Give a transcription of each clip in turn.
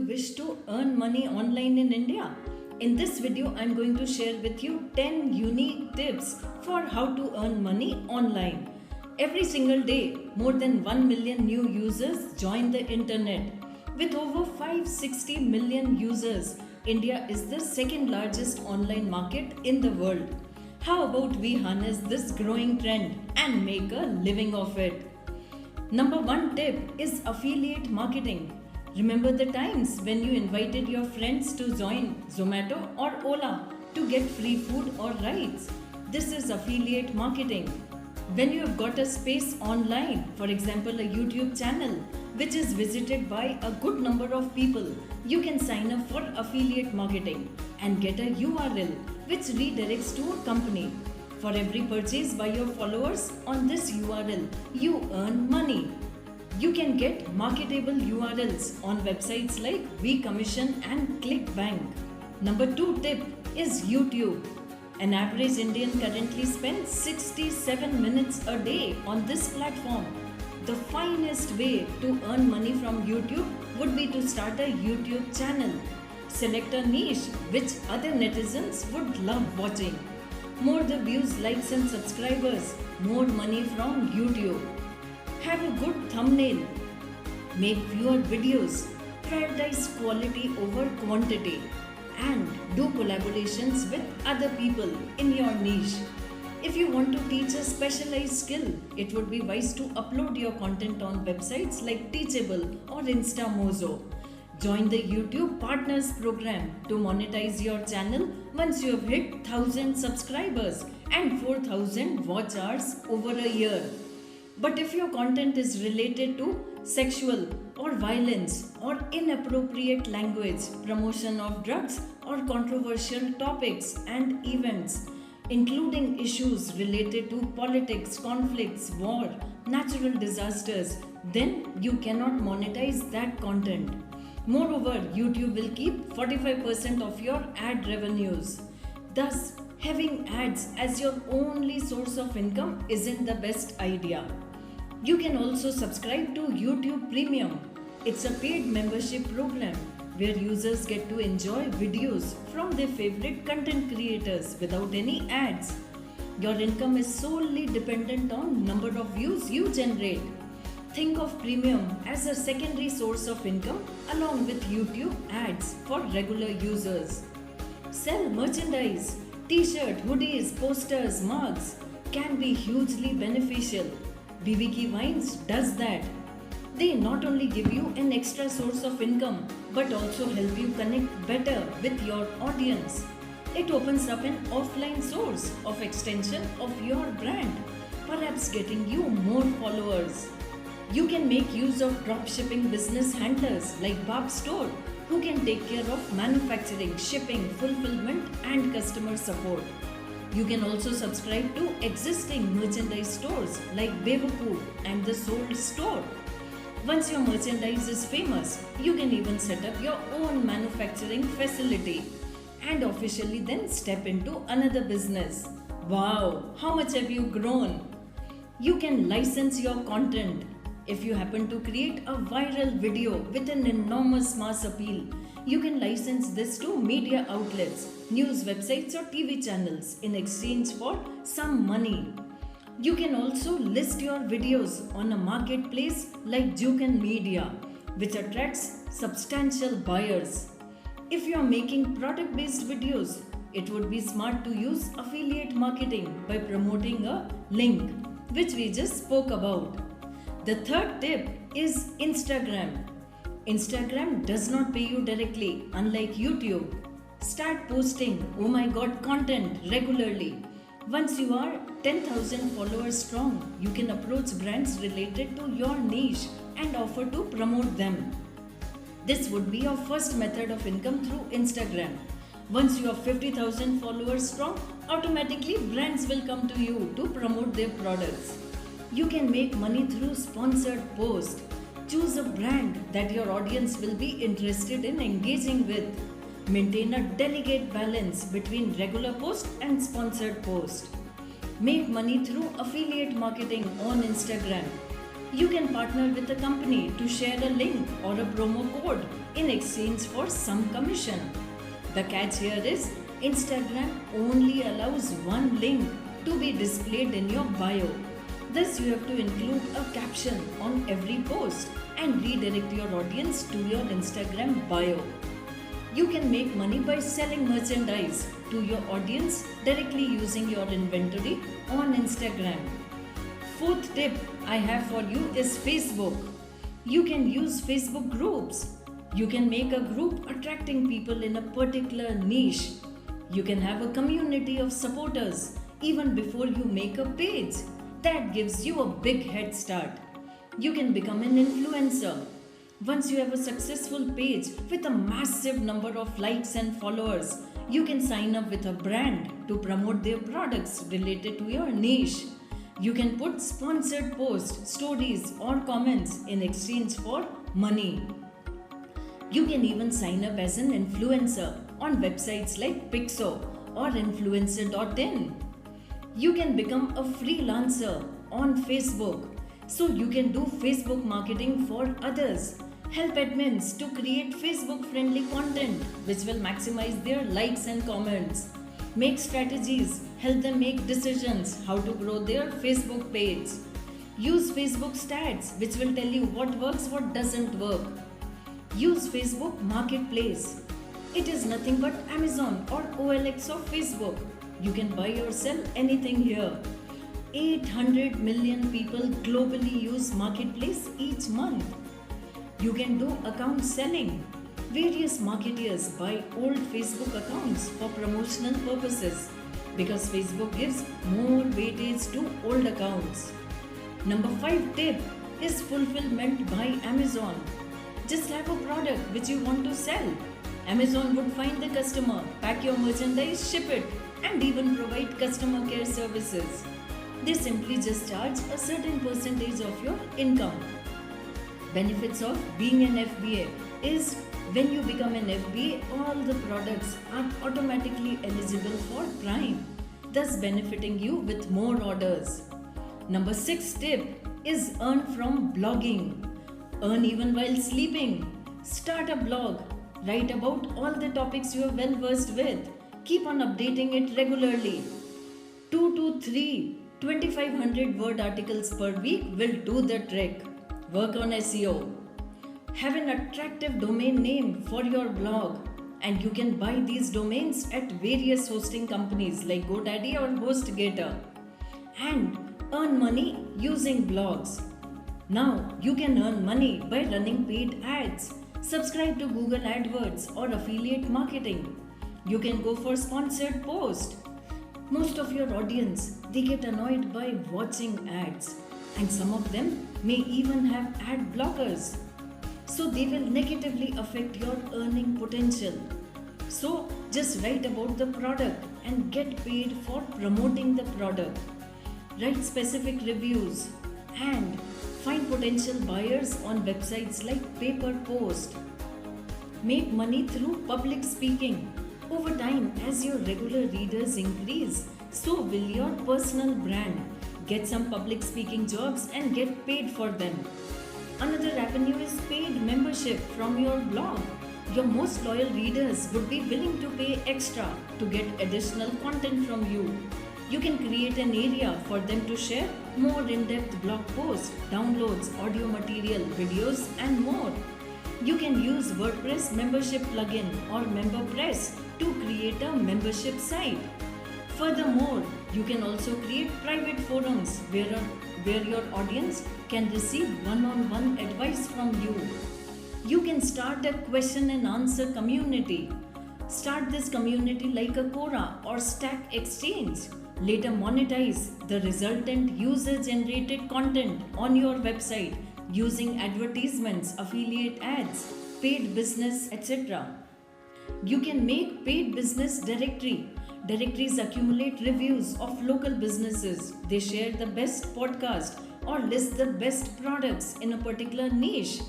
wish to earn money online in India? In this video, I'm going to share with you 10 unique tips for how to earn money online. Every single day, more than 1 million new users join the internet. With over 560 million users, India is the second largest online market in the world. How about we harness this growing trend and make a living of it? Number one tip is affiliate marketing. Remember the times when you invited your friends to join Zomato or Ola to get free food or rides? This is affiliate marketing. When you have got a space online, for example, a YouTube channel, which is visited by a good number of people, you can sign up for affiliate marketing and get a URL which redirects to a company. For every purchase by your followers on this URL, you earn money. You can get marketable URLs on websites like WeCommission and ClickBank. Number 2 tip is YouTube. An average Indian currently spends 67 minutes a day on this platform. The finest way to earn money from YouTube would be to start a YouTube channel. Select a niche which other netizens would love watching. More the views, likes and subscribers, more money from YouTube. Have a good thumbnail. Make fewer videos. Prioritize quality over quantity. And do collaborations with other people in your niche. If you want to teach a specialized skill, it would be wise to upload your content on websites like Teachable or Instamozo. Join the YouTube Partners program to monetize your channel once you have hit 1000 subscribers and 4000 watch hours over a year. But if your content is related to sexual or violence or inappropriate language, promotion of drugs or controversial topics and events, including issues related to politics, conflicts, war, natural disasters, then you cannot monetize that content. Moreover, YouTube will keep 45% of your ad revenues. Thus, having ads as your only source of income isn't the best idea. You can also subscribe to YouTube Premium. It's a paid membership program where users get to enjoy videos from their favorite content creators without any ads. Your income is solely dependent on number of views you generate. Think of Premium as a secondary source of income along with YouTube ads for regular users. Sell merchandise. T-shirt, hoodies, posters, mugs can be hugely beneficial. BBK Wines does that. They not only give you an extra source of income but also help you connect better with your audience. It opens up an offline source of extension of your brand, perhaps getting you more followers. You can make use of dropshipping business handlers like Bab Store, who can take care of manufacturing, shipping, fulfillment and customer support. You can also subscribe to existing merchandise stores like Bewakoof and the Sold Store. Once your merchandise is famous, you can even set up your own manufacturing facility and officially then step into another business. Wow, how much have you grown? You can license your content. If you happen to create a viral video with an enormous mass appeal, you can license this to media outlets, news websites or TV channels in exchange for some money. You can also list your videos on a marketplace like Jukan Media, which attracts substantial buyers. If you are making product-based videos, it would be smart to use affiliate marketing by promoting a link, which we just spoke about. The third tip is Instagram. Instagram does not pay you directly, unlike YouTube. Start posting oh my god content regularly. Once you are 10,000 followers strong, you can approach brands related to your niche and offer to promote them. This would be your first method of income through Instagram. Once you are 50,000 followers strong, automatically brands will come to you to promote their products. You can make money through sponsored posts. Choose a brand that your audience will be interested in engaging with. Maintain a delicate balance between regular post and sponsored post. Make money through affiliate marketing on Instagram. You can partner with a company to share a link or a promo code in exchange for some commission. The catch here is Instagram only allows one link to be displayed in your bio. Thus, you have to include a caption on every post and redirect your audience to your Instagram bio. You can make money by selling merchandise to your audience directly using your inventory on Instagram. Fourth tip I have for you is Facebook. You can use Facebook groups. You can make a group attracting people in a particular niche. You can have a community of supporters even before you make a page. That gives you a big head start. You can become an influencer. Once you have a successful page with a massive number of likes and followers, you can sign up with a brand to promote their products related to your niche. You can put sponsored posts, stories, or comments in exchange for money. You can even sign up as an influencer on websites like Pixo or influencer.in. You can become a freelancer on Facebook, so you can do Facebook marketing for others. Help admins to create Facebook friendly content which will maximize their likes and comments. Make strategies, help them make decisions how to grow their Facebook page. Use Facebook stats which will tell you what works, what doesn't work. Use Facebook Marketplace. It is nothing but Amazon or OLX of Facebook. You can buy or sell anything here. 800 million people globally use Marketplace each month. You can do account selling. Various marketers buy old Facebook accounts for promotional purposes because Facebook gives more weightage to old accounts. Number 5 tip is fulfillment by Amazon. Just have a product which you want to sell. Amazon would find the customer, pack your merchandise, ship it, and even provide customer care services. They simply just charge a certain percentage of your income. Benefits of being an FBA is when you become an FBA, all the products are automatically eligible for Prime, thus benefiting you with more orders. Number 6 tip is earn from blogging. Earn even while sleeping. Start a blog. Write about all the topics you are well versed with. Keep on updating it regularly. 2 to 3 2500 word articles per week will do the trick. Work on SEO. Have an attractive domain name for your blog, and you can buy these domains at various hosting companies like GoDaddy or HostGator and earn money using blogs. Now you can earn money by running paid ads. Subscribe to Google AdWords or affiliate marketing. You can go for sponsored posts. Most of your audience, they get annoyed by watching ads, and some of them may even have ad blockers. So they will negatively affect your earning potential. So just write about the product and get paid for promoting the product. Write specific reviews and find potential buyers on websites like PaperPost. Make money through public speaking. Over time, as your regular readers increase, so will your personal brand. Get some public speaking jobs and get paid for them. Another avenue is paid membership from your blog. Your most loyal readers would be willing to pay extra to get additional content from you. You can create an area for them to share more in-depth blog posts, downloads, audio material, videos, and more. You can use WordPress membership plugin or MemberPress to create a membership site. Furthermore, you can also create private forums where your audience can receive one-on-one advice from you. You can start a question and answer community. Start this community like a Quora or Stack Exchange. Later monetize the resultant user-generated content on your website using advertisements, affiliate ads, paid business, etc. You can make paid business directory. Directories accumulate reviews of local businesses. They share the best podcast or list the best products in a particular niche.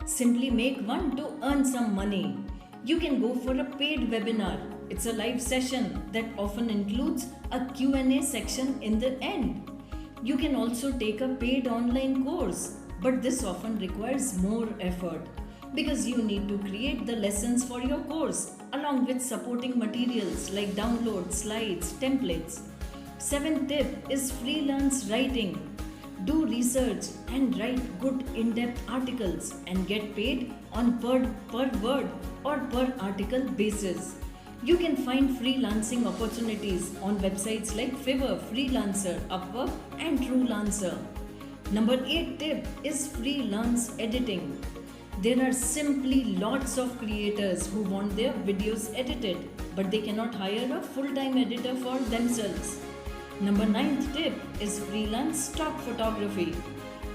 Simply make one to earn some money. You can go for a paid webinar. It's a live session that often includes a Q&A section in the end. You can also take a paid online course. but this often requires more effort because you need to create the lessons for your course along with supporting materials like downloads, slides, templates. Seventh tip is freelance writing. Do research and write good in-depth articles and get paid on per word or per article basis. You can find freelancing opportunities on websites like Fiverr, Freelancer, Upwork and Truelancer. Number 8 tip is freelance editing. There are simply lots of creators who want their videos edited, but they cannot hire a full-time editor for themselves. Number 9th tip is freelance stock photography.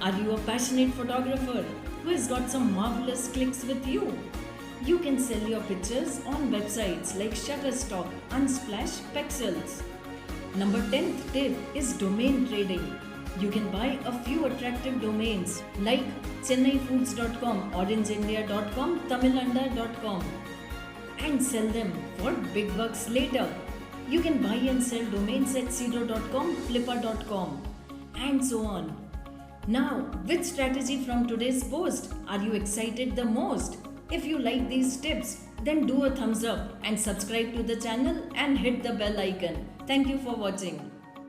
Are you a passionate photographer who has got some marvelous clicks with you? You can sell your pictures on websites like Shutterstock, Unsplash, Pexels. Number 10th tip is domain trading. You can buy a few attractive domains like ChennaiFoods.com, OrangeIndia.com, TamilNadu.com and sell them for big bucks later. You can buy and sell domains at Sedo.com, Flippa.com and so on. Now, which strategy from today's post are you excited the most? If you like these tips, then do a thumbs up and subscribe to the channel and hit the bell icon. Thank you for watching.